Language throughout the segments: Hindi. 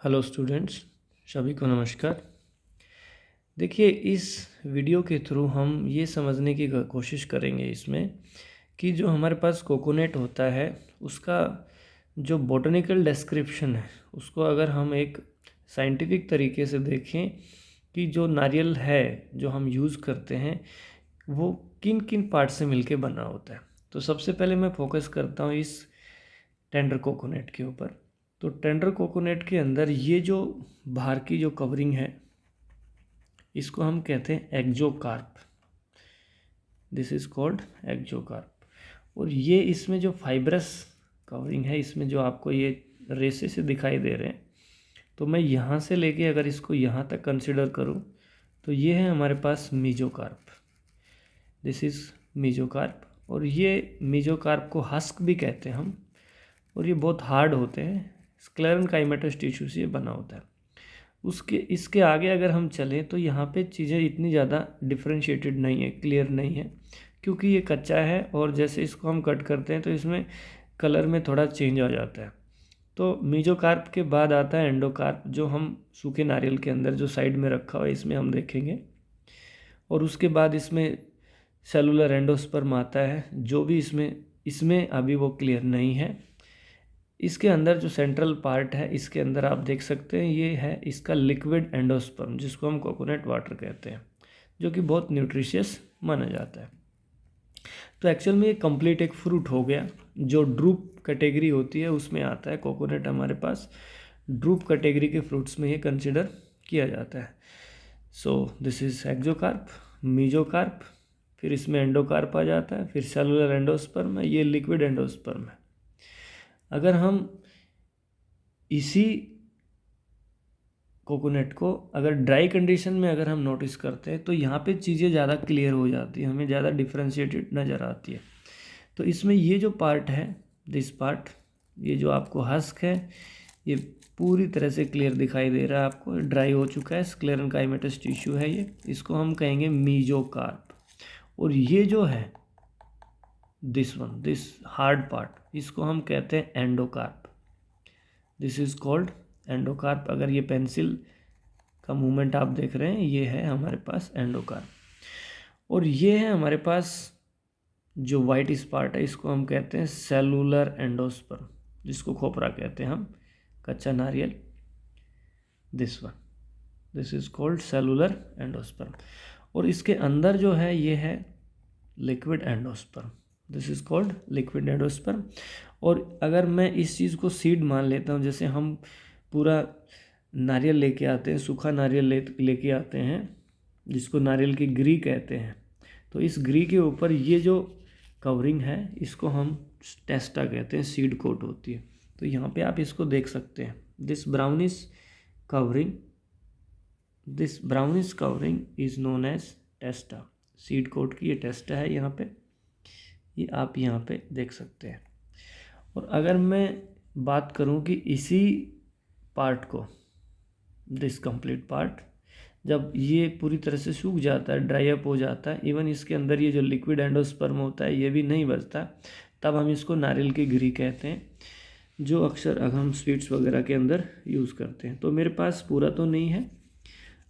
हेलो स्टूडेंट्स, सभी को नमस्कार। देखिए, इस वीडियो के थ्रू हम ये समझने की कोशिश करेंगे इसमें कि जो हमारे पास कोकोनट होता है उसका जो बॉटनिकल डिस्क्रिप्शन है उसको अगर हम एक साइंटिफिक तरीके से देखें कि जो नारियल है जो हम यूज़ करते हैं वो किन किन पार्ट से मिलके बना होता है। तो सबसे पहले मैं फोकस करता हूँ इस टेंडर कोकोनट के ऊपर। तो टेंडर कोकोनट के अंदर ये जो बाहर की जो कवरिंग है इसको हम कहते हैं exocarp. This is called exocarp. और ये इसमें जो फाइब्रस कवरिंग है, इसमें जो आपको ये रेसे से दिखाई दे रहे हैं, तो मैं यहाँ से लेके अगर इसको यहाँ तक कंसिडर करूँ तो ये है हमारे पास मीजोकार्प। This is mesocarp. और ये मीजोकार्प को हस्क भी कहते हैं हम, और ये बहुत हार्ड होते हैं। स्क्लेरेनकाइमेटस टिश्यू से ये बना होता है। उसके इसके आगे अगर हम चलें तो यहाँ पे चीज़ें इतनी ज़्यादा डिफ्रेंशिएटेड नहीं है, क्लियर नहीं है, क्योंकि ये कच्चा है और जैसे इसको हम कट करते हैं तो इसमें कलर में थोड़ा चेंज आ जाता है। तो मीजोकार्प के बाद आता है एंडोकार्प, जो हम सूखे नारियल के अंदर जो साइड में रखा हुआ है इसमें हम देखेंगे। और उसके बाद इसमें सेलुलर एंडोस्पर्म आता है, जो भी इसमें अभी वो क्लियर नहीं है। इसके अंदर जो सेंट्रल पार्ट है इसके अंदर आप देख सकते हैं ये है इसका लिक्विड एंडोस्पर्म, जिसको हम कोकोनट वाटर कहते हैं, जो कि बहुत न्यूट्रिशियस माना जाता है। तो एक्चुअल में ये कंप्लीट एक फ्रूट हो गया। जो ड्रूप कैटेगरी होती है उसमें आता है कोकोनट हमारे पास। ड्रूप कैटेगरी के फ्रूट्स में ये कंसिडर किया जाता है। सो दिस इज एक्जोकार्प, मीजोकार्प, फिर इसमें एंडोकार्प आ जाता है, फिर सेलुलर एंडोस्पर्म है, ये लिक्विड एंडोस्पर्म है। अगर हम इसी कोकोनट को अगर ड्राई कंडीशन में अगर हम नोटिस करते हैं तो यहाँ पे चीज़ें ज़्यादा क्लियर हो जाती है, हमें ज़्यादा डिफ्रेंशिएटेड नज़र आती है। तो इसमें ये जो पार्ट है, दिस पार्ट, ये जो आपको हस्क है, ये पूरी तरह से क्लियर दिखाई दे रहा है आपको, ड्राई हो चुका है, स्क्लेरेनकाइमेटस टिश्यू है ये, इसको हम कहेंगे मीजोकार्प। और ये जो है दिस हार्ड पार्ट, इसको हम कहते हैं endocarp. This is called endocarp. अगर ये पेंसिल का मूवमेंट आप देख रहे हैं, ये है हमारे पास एंडोकार्प। और ये है हमारे पास जो वाइट इस पार्ट है, इसको हम कहते हैं सेलुलर एंडोस्पर्म, जिसको खोपरा कहते हैं हम, कच्चा नारियल। This is called cellular endosperm. और इसके अंदर जो है ये है liquid endosperm. This is called liquid endosperm. और अगर मैं इस चीज़ को सीड मान लेता हूँ, जैसे हम पूरा नारियल लेके आते हैं, सूखा नारियल लेके आते हैं, जिसको नारियल की गिरी कहते हैं, तो इस गिरी के ऊपर ये जो कवरिंग है इसको हम टेस्टा कहते हैं, सीड कोट होती है। तो यहाँ पे आप इसको देख सकते हैं, this brownish covering is known as testa. Seed coat की ये टेस्टा है यहाँ पे, ये आप यहाँ पे देख सकते हैं। और अगर मैं बात करूँ कि इसी पार्ट को, दिस कंप्लीट पार्ट, जब ये पूरी तरह से सूख जाता है, ड्राई अप हो जाता है, इवन इसके अंदर ये जो लिक्विड एंडोस्पर्म होता है ये भी नहीं बचता, तब हम इसको नारियल की गिरी कहते हैं, जो अक्सर हम स्वीट्स वगैरह के अंदर यूज़ करते हैं। तो मेरे पास पूरा तो नहीं है,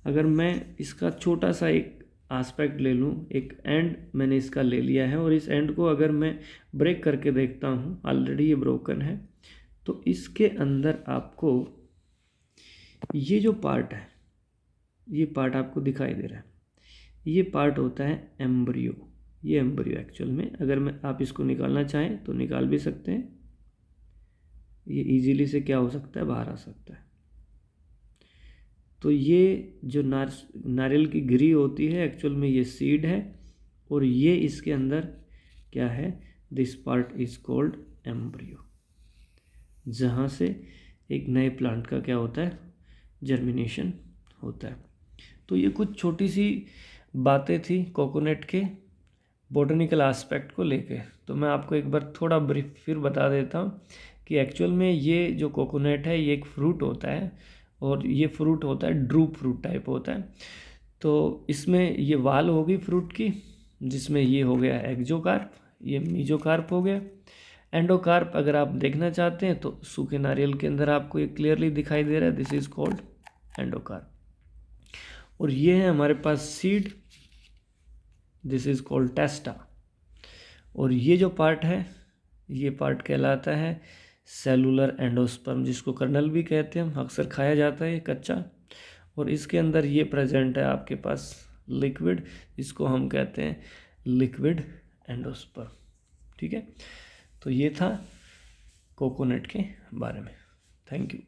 अगर मैं इसका छोटा सा एक आस्पेक्ट ले लूँ, एक एंड मैंने इसका ले लिया है, और इस एंड को अगर मैं ब्रेक करके देखता हूँ, ऑलरेडी ये ब्रोकन है, तो इसके अंदर आपको ये जो पार्ट है, ये पार्ट आपको दिखाई दे रहा है, ये पार्ट होता है एम्ब्रियो। ये एम्ब्रियो एक्चुअल में, अगर मैं आप इसको निकालना चाहें तो निकाल भी सकते हैं, ये इजीली से क्या हो सकता है, बाहर आ सकता है। तो ये जो नारियल की गिरी होती है एक्चुअल में ये सीड है, और ये इसके अंदर क्या है, this part is called embryo, जहाँ से एक नए प्लांट का क्या होता है, जर्मिनेशन होता है। तो ये कुछ छोटी सी बातें थी कोकोनट के बॉटनिकल एस्पेक्ट को लेके। तो मैं आपको एक बार थोड़ा ब्रीफ फिर बता देता हूँ कि एक्चुअल में ये जो कोकोनट है ये एक फ्रूट होता है, और ये फ्रूट होता है ड्रूप फ्रूट टाइप होता है। तो इसमें ये वाल होगी फ्रूट की, जिसमें ये हो गया एक्जोकार्प, ये मीजोकार्प हो गया। एंडोकार्प अगर आप देखना चाहते हैं तो सूखे नारियल के अंदर आपको ये क्लियरली दिखाई दे रहा है, दिस इज कॉल्ड एंडोकार्प। और ये है हमारे पास सीड, दिस इज कॉल्ड टेस्टा। और ये जो पार्ट है, ये पार्ट कहलाता है सेलुलर एंडोस्पर्म, जिसको कर्नल भी कहते हैं, हम अक्सर खाया जाता है ये कच्चा। और इसके अंदर ये प्रेजेंट है आपके पास लिक्विड, इसको हम कहते हैं लिक्विड एंडोस्पर्म। ठीक है, तो ये था कोकोनट के बारे में। Thank you.